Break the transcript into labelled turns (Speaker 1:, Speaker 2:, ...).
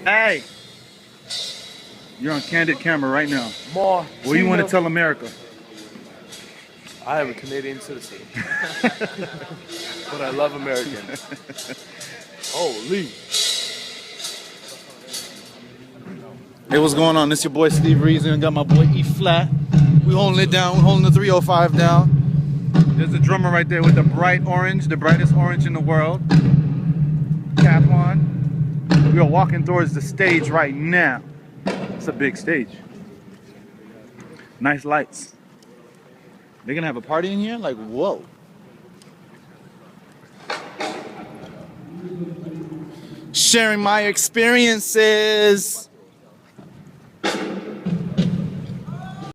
Speaker 1: Hey, you're on candid camera right now.
Speaker 2: Martina.
Speaker 1: What do you want to tell America?
Speaker 2: I am a Canadian citizen, but I love Americans. Holy.
Speaker 1: Hey, what's going on? This your boy Steve Reason. Got my boy E Flat. We holding it down. We holding the 305 down. There's a drummer right there with the bright orange, the brightest orange in the world. Cap on. We are walking towards the stage right now. It's a big stage. Nice lights. They're gonna have a party in here? Like, whoa. Sharing my experiences.